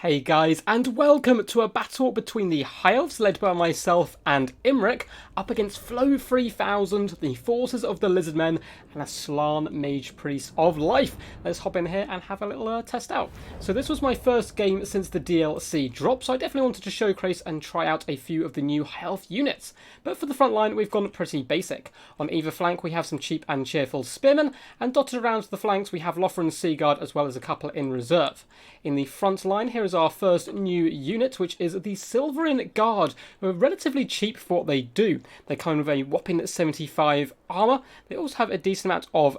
Hey guys, and welcome to a battle between the High Elves, led by myself and Imric, up against Flow 3000, the forces of the Lizardmen, and a Slann Mage Priest of Life. Let's hop in here and have a little test out. So this was my first game since the DLC drop, so I definitely wanted to showcase and try out a few of the new High Elf units. But for the front line, we've gone pretty basic. On either flank, we have some cheap and cheerful spearmen, and dotted around to the flanks, we have Lothran Seaguard, as well as a couple in reserve. In the front line, here is our first new unit, which is the Silverin Guard, who are relatively cheap for what they do. They come with a whopping 75 armor. They also have a decent amount of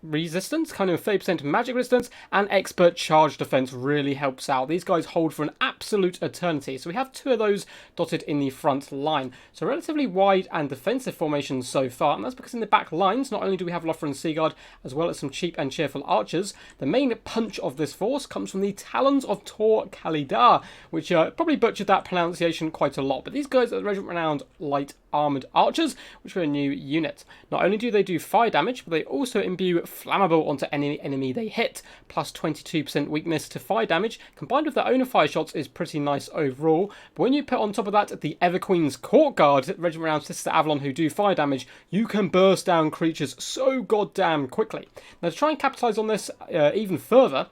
resistance, kind of 30% magic resistance, and expert charge defense really helps out. These guys hold for an absolute eternity, so we have two of those dotted in the front line. So relatively wide and defensive formations so far, and that's because in the back lines, not only do we have Lothran Seaguard, as well as some cheap and cheerful archers, the main punch of this force comes from the Talons of Tor Kalidar, which probably butchered that pronunciation quite a lot, but these guys are the regiment-renowned light armoured archers, which are a new unit. Not only do they do fire damage, but they also imbue flammable onto any enemy they hit, plus 22% weakness to fire damage, combined with their own fire shots is pretty nice overall. But when you put on top of that the Everqueen's Court Guard, regiment-renowned Sister Avalon, who do fire damage, you can burst down creatures so goddamn quickly. Now to try and capitalise on this even further,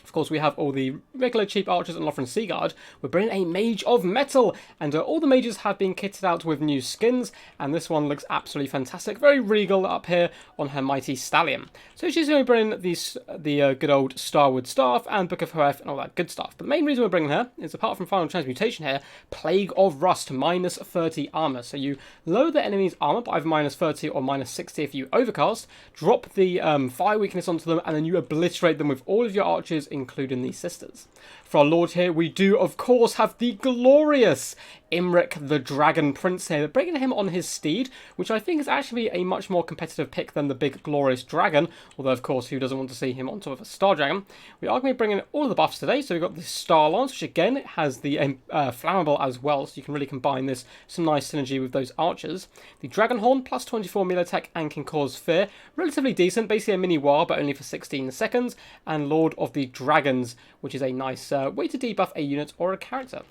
of course, we have all the regular cheap archers and Lothran Seaguard. We're bringing a Mage of Metal, and all the mages have been kitted out with new skins, and this one looks absolutely fantastic. Very regal up here on her mighty stallion. So she's going to bring the good old Starwood Staff and Book of Hoeth and all that good stuff. But the main reason we're bringing her is, apart from Final Transmutation here, Plague of Rust, minus 30 armor. So you lower the enemy's armor by either minus 30 or minus 60 if you overcast, drop the fire weakness onto them, and then you obliterate them with all of your archers, including the sisters. For our lord here, we do of course have the glorious Imric the Dragon Prince here, bringing him on his steed, which I think is actually a much more competitive pick than the big glorious dragon, although of course who doesn't want to see him on top of a star dragon. We are going to be bringing all of the buffs today, so we've got the Star Lance, which again has the flammable as well, so you can really combine this, some nice synergy with those archers. The Dragon Horn, plus 24 melee attack and can cause fear, relatively decent, basically a mini war, but only for 16 seconds, and Lord of the Dragons, which is a nice way to debuff a unit or a character.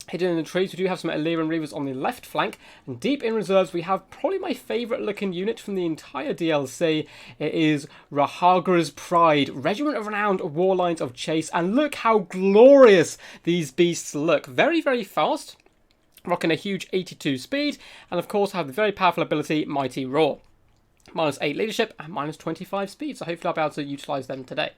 Hidden in the trees, we do have some Illyrian Reavers on the left flank, and deep in reserves we have probably my favourite looking unit from the entire DLC. It is Rahagra's Pride, Regiment of Renowned Warlines of Chase, and look how glorious these beasts look. Very, very fast, rocking a huge 82 speed, and of course have the very powerful ability Mighty Roar. Minus 8 leadership and minus 25 speed, so hopefully I'll be able to utilise them today.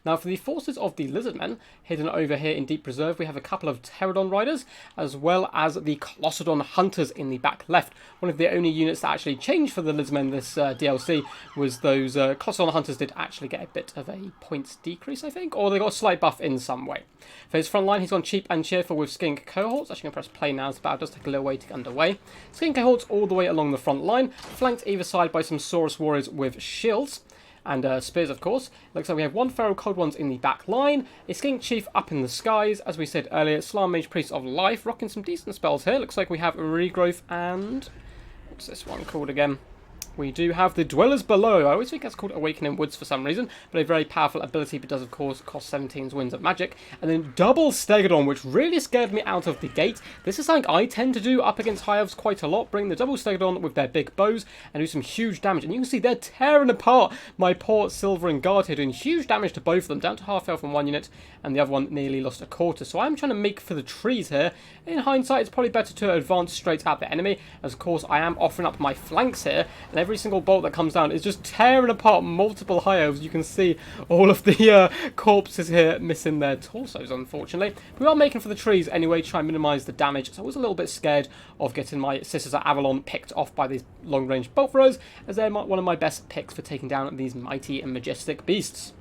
Now for the forces of the Lizardmen, hidden over here in Deep Reserve, we have a couple of Pterodon Riders, as well as the Colossodon Hunters in the back left. One of the only units that actually changed for the Lizardmen this DLC was those Colossodon Hunters did actually get a bit of a points decrease, I think, or they got a slight buff in some way. For his front line, he's gone cheap and cheerful with Skink Cohorts. Actually going to press play now, so it does take a little way to get underway. Skink Cohorts all the way along the front line, flanked either side by some Saurus Warriors with shields and spears, of course. Looks like we have one Feral Cold Ones in the back line, a Skink Chief up in the skies, as we said earlier, Slann Mage Priest of Life, rocking some decent spells here. Looks like we have Regrowth and... what's this one called again? We do have the Dwellers Below. I always think that's called Awakening Woods for some reason, but a very powerful ability, but does of course cost 17 Winds of Magic. And then double Stegodon, which really scared me out of the gate. This is something I tend to do up against High Elves quite a lot, bring the double Stegodon with their big bows and do some huge damage. And you can see they're tearing apart my poor Silverin Guard here, doing huge damage to both of them, down to half health from one unit, and the other one nearly lost a quarter. So I'm trying to make for the trees here. In hindsight, it's probably better to advance straight at the enemy, as of course I am offering up my flanks here, and every single bolt that comes down is just tearing apart multiple High Elves. You can see all of the corpses here missing their torsos, unfortunately. But we are making for the trees anyway, try and minimise the damage. So I was a little bit scared of getting my Sisters of Avalon picked off by these long-range bolt throwers, as they're one of my best picks for taking down these mighty and majestic beasts.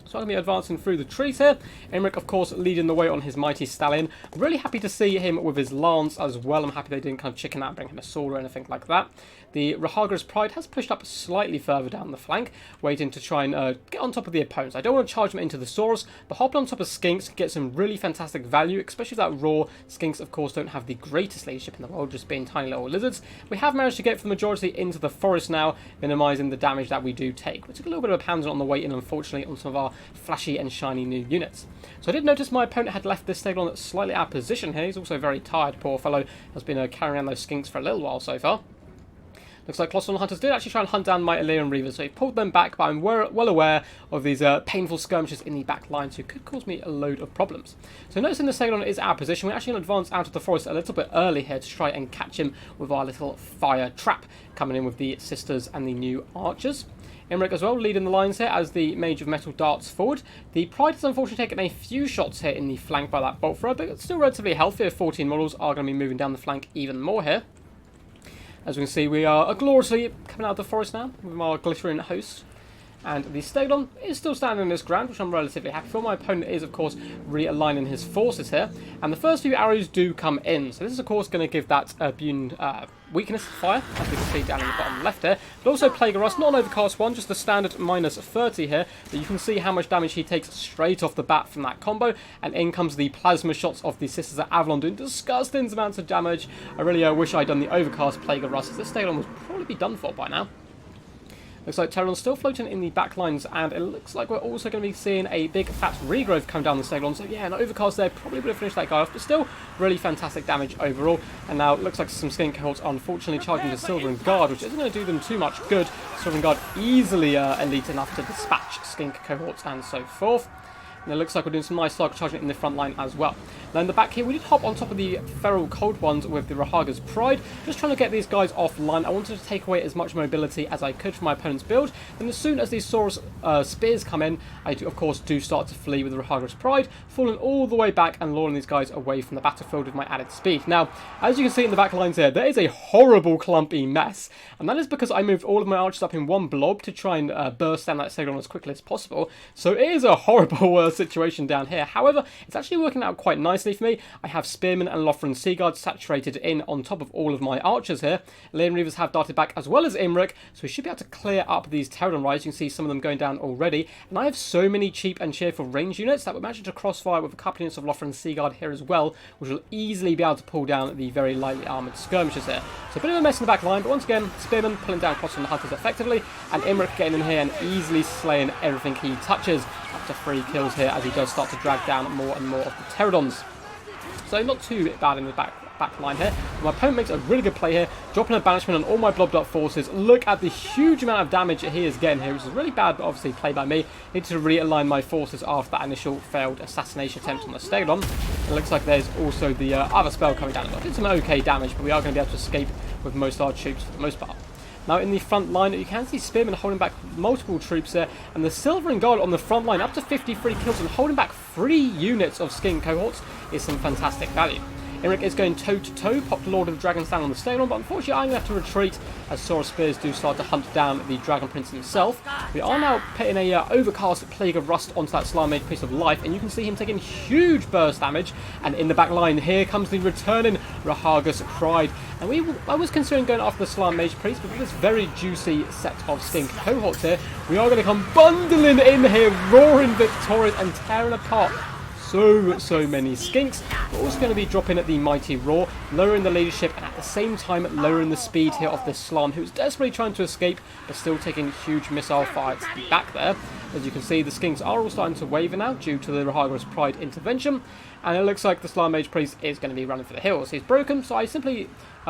So I'm going to be advancing through the trees here. Imric, of course, leading the way on his mighty stallion. I'm really happy to see him with his lance as well. I'm happy they didn't kind of chicken out and bring him a sword or anything like that. The Rahagra's Pride has pushed up slightly further down the flank, waiting to try and get on top of the opponents. I don't want to charge them into the Saurus, but hop on top of Skinks, get some really fantastic value, especially that raw. Skinks, of course, don't have the greatest leadership in the world, just being tiny little lizards. We have managed to get for the majority into the forest now, minimising the damage that we do take. We took a little bit of a pounding on the way in, unfortunately, on some of our flashy and shiny new units. So I did notice my opponent had left this Stegodon slightly out of position here. He's also very tired, poor fellow. Has been carrying around those skinks for a little while so far. Looks like Colossal Hunters did actually try and hunt down my Illyrian Reavers, so he pulled them back, but I'm well aware of these painful skirmishes in the back line, so it could cause me a load of problems. So noticing the Stegodon is out of position, we're actually going to advance out of the forest a little bit early here to try and catch him with our little fire trap, coming in with the Sisters and the new Archers. Imric as well leading the lines here as the Mage of Metal darts forward. The Pride has unfortunately taken a few shots here in the flank by that bolt thrower, but it's still relatively healthy. 14 models are going to be moving down the flank even more here. As we can see, we are gloriously coming out of the forest now with our glittering host. And the Stegodon is still standing in this ground, which I'm relatively happy for. My opponent is, of course, realigning his forces here. And the first few arrows do come in. So this is, of course, going to give that Bune weakness to fire, as we can see down in the bottom left here. But also Plague of Rust, not an overcast one, just a standard minus 30 here. But you can see how much damage he takes straight off the bat from that combo. And in comes the plasma shots of the Sisters of Avalon, doing disgusting amounts of damage. I really wish I'd done the overcast Plague of Rust, as this Stegodon would probably be done for by now. Looks like Terran's still floating in the back lines, and it looks like we're also going to be seeing a big fat regrowth come down the Stegodon. So yeah, an overcast there probably would have finished that guy off, but still really fantastic damage overall. And now it looks like some skink cohorts are unfortunately charging the Silvern Guard, which isn't going to do them too much good. Silvern Guard easily elite enough to dispatch skink cohorts and so forth. And it looks like we're doing some nice target charging in the front line as well. Now in the back here, we did hop on top of the Feral Cold Ones with the Rahagra's Pride, just trying to get these guys offline. I wanted to take away as much mobility as I could from my opponent's build. And as soon as these Saurus spears come in, I do, of course, start to flee with the Rahagra's Pride, falling all the way back and luring these guys away from the battlefield with my added speed. Now, as you can see in the back lines here, there is a horrible clumpy mess. And that is because I moved all of my archers up in one blob to try and burst down that Stegodon as quickly as possible. So it is a horrible situation down here. However, it's actually working out quite nicely for me. I have Spearmen and Lothran Seaguards saturated in on top of all of my archers here. Illyrian Reavers have darted back as well as Imric, so we should be able to clear up these Pterodon Riders. You can see some of them going down already. And I have so many cheap and cheerful range units that we're managing to crossfire with a couple units of Lothran Seaguard here as well, which will easily be able to pull down the very lightly armoured skirmishers here. So a bit of a mess in the back line, but once again, Spearmen pulling down Colossal Hunters effectively, and Imric getting in here and easily slaying everything he touches. Up to 3 kills here as he does start to drag down more and more of the Pterodons. So not too bad in the back line here. My opponent makes a really good play here, dropping a banishment on all my blobbed up forces. Look at the huge amount of damage he is getting here, which is really bad, but obviously played by me. Need to realign my forces after that initial failed assassination attempt on the Stegodon. It looks like there's also the other spell coming down. I did some okay damage, but we are going to be able to escape with most of our troops for the most part. Now in the front line, you can see Spearmen holding back multiple troops there, and the Silvern Guard on the front line up to 53 kills and holding back 3 units of skink cohorts is some fantastic value. Imric is going toe-to-toe, popped Lord of the Dragons down on the Stegodon, but unfortunately I'm going to have to retreat as Saurus Spears do start to hunt down the Dragon Prince himself. We are now putting a overcast Plague of Rust onto that Slar Mage Priest of Life, and you can see him taking huge burst damage. And in the back line, here comes the returning Rahagra's Pride. And I was considering going after the Slar Mage Priest, but with this very juicy set of skink cohorts here, we are going to come bundling in here, roaring victorious and tearing apart so many skinks. We're also going to be dropping at the Mighty Roar, lowering the leadership, and at the same time lowering the speed here of this Slarn, who's desperately trying to escape, but still taking huge missile fire to the back there. As you can see, the skinks are all starting to waver now due to the Rahagra's Pride intervention, and it looks like the Slar Mage Priest is going to be running for the hills. He's broken, so I simply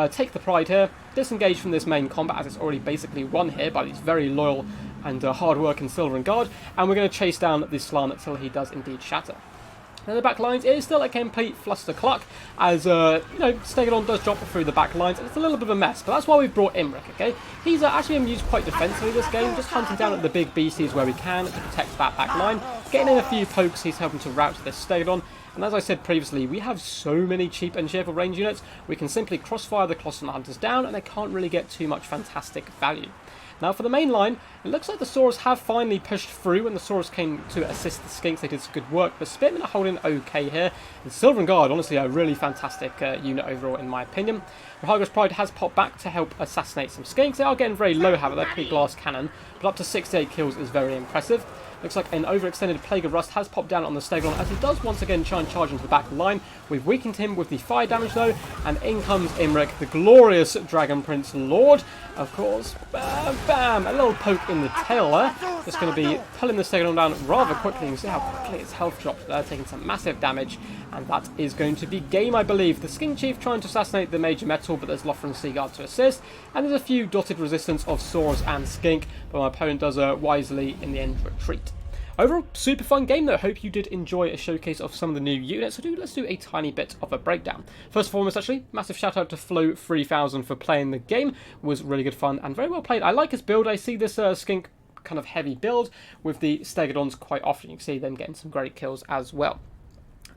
take the Pride here, disengage from this main combat as it's already basically won here by these very loyal and hard-working Silvern Guard, and we're going to chase down this Slarn until he does indeed shatter. Now the back lines is still a complete flustercluck, as Stegodon does drop through the back lines, and it's a little bit of a mess, but that's why we've brought Imric, okay? He's actually been used quite defensively this game, just hunting down at the big beasties where we can to protect that back line. Getting in a few pokes, he's helping to rout this Stegodon, and as I said previously, we have so many cheap and cheerful range units, we can simply crossfire the Colossal Hunters down, and they can't really get too much fantastic value. Now for the main line, it looks like the Saurus have finally pushed through, and the Saurus came to assist the Skinks. They did some good work. The Spearmen are holding okay here. And Silvern Guard, honestly, a really fantastic unit overall in my opinion. Rahagra's Pride has popped back to help assassinate some Skinks. They are getting very low, however, they're pretty glass cannon, but up to 68 kills is very impressive. Looks like an overextended Plague of Rust has popped down on the Stegodon as he does once again try and charge into the back line. We've weakened him with the fire damage though, and in comes Imric, the glorious Dragon Prince Lord, Of course, bam, bam, a little poke in the tail there. Just going to be pulling the Stegodon down rather quickly. You can see how quickly its health dropped there, taking some massive damage. And that is going to be game, I believe. The Skink Chief trying to assassinate the Major Metal, but there's Lothar and Seaguard to assist. And there's a few dotted resistance of Saurus and Skink, but my opponent does wisely in the end retreat. Overall, super fun game though. Hope you did enjoy a showcase of some of the new units. So let's do a tiny bit of a breakdown. First and foremost, actually, massive shout out to Flow 3000 for playing the game. It was really good fun and very well played. I like his build. I see this Skink kind of heavy build with the Stegodons quite often. You can see them getting some great kills as well.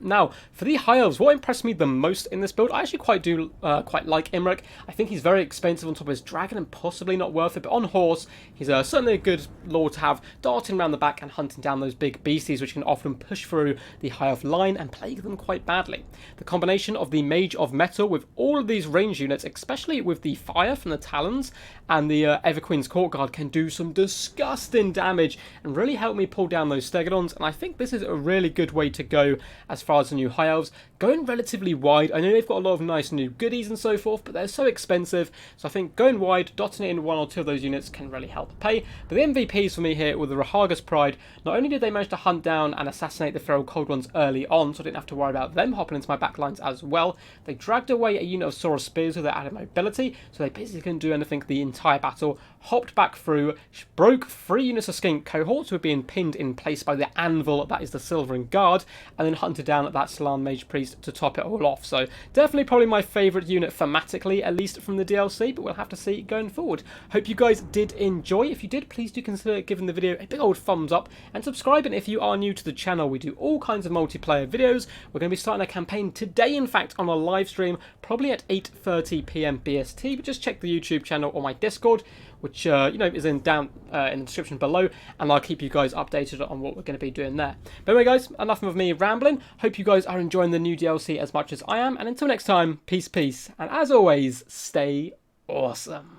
Now, for the High Elves, what impressed me the most in this build, I actually quite like Imric. I think he's very expensive on top of his dragon and possibly not worth it, but on horse, he's certainly a good lord to have, darting around the back and hunting down those big beasties, which can often push through the High Elf line and plague them quite badly. The combination of the Mage of Metal with all of these range units, especially with the fire from the Talons and the Everqueen's Court Guard, can do some disgusting damage and really help me pull down those Stegodons, and I think this is a really good way to go as far as the new High Elves. Going relatively wide. I know they've got a lot of nice new goodies and so forth, but they're so expensive, so I think going wide, dotting it in one or two of those units can really help pay. But the MVPs for me here were the Rahagra's Pride. Not only did they manage to hunt down and assassinate the Feral Cold Ones early on, so I didn't have to worry about them hopping into my backlines as well, they dragged away a unit of Saurus Spears with their added mobility, so they basically couldn't do anything the entire battle, hopped back through, broke 3 units of Skink cohorts who were being pinned in place by the Anvil, that is the Silvering Guard, and then hunted down that Slann Mage Priest to top it all off. So definitely probably my favourite unit thematically, at least from the DLC, but we'll have to see going forward. Hope you guys did enjoy. If you did, please do consider giving the video a big old thumbs up and subscribing if you are new to the channel. We do all kinds of multiplayer videos. We're going to be starting a campaign today, in fact, on a live stream, probably at 8:30 PM BST, but just check the YouTube channel or my Discord, which is in down in the description below, and I'll keep you guys updated on what we're going to be doing there. But anyway guys, enough of me rambling. Hope you guys are enjoying the new DLC as much as I am, and until next time, peace, and as always, stay awesome.